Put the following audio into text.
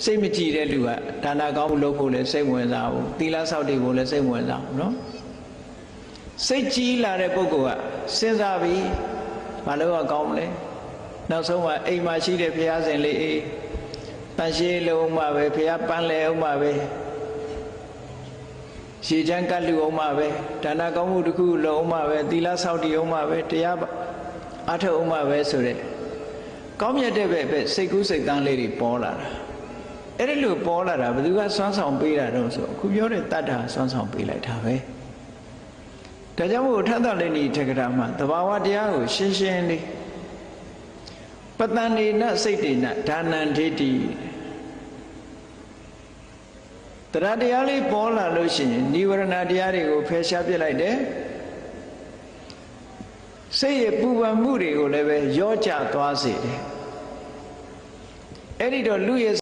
စိတ်မကြည်တဲ့လူကဒါနကောင်းမှုလုပ်ဖို့လည်းစိတ်ဝင်စားဘူးသီလဆောက်တည်ဖို့လည်းစိတ်ဝင်စားဘူးနော်စိတ်ကြီးလာတဲ့ပုဂ္ဂိုလ်ကစဉ်းစားပြီးမလုပ်ရကောင်းမလဲနောက်ဆုံးမှအိမ်မှာရှိတဲ့ဘုရားရှင်လေးတန်ရှင်းလုံးမှပဲဘုရားပန်းလဲအောင်မှပဲရေချမ်းကတ်လူအောင်မှပဲဒါနကောင်းမှုတစ်ခုလုံးအောင်မှပဲသီလဆောက်တည်အောင်မှပဲတရားအထောက်အောင်မှပဲဆိုတဲ့ကောင်းမြတ်တဲ့ပဲစိတ်ကူးစိတ်တန်းလေးတွေပေါ်လာတာအဲ့ဒီလိုပေါ်လာတာဘယ်သူကစွမ်းဆောင်ပေးတာတော့ဆိုအခုပြောတဲ့တတ္တာစွမ်းဆောင်ပေးလိုက်တာပဲဒါကြောင့်မို့ထသလိနီထက္ကရာမှာသဘာဝတရားကိုရှင်းရှင်းလေးပတ္တန်နေနစိတ်တေနဒါနံဒိဋ္ဌိတရားတရားလေးပေါ်လာလို့ရှိရင်និဝရဏတရားတွေကိုဖယ်ရှားပြစ်လိုက်တယ်စိတ်ရဲ့ပူပန်မှုတွေကိုလည်းပဲရောကြသွားစေတယ်အဲ့ဒီတော့လူရဲ့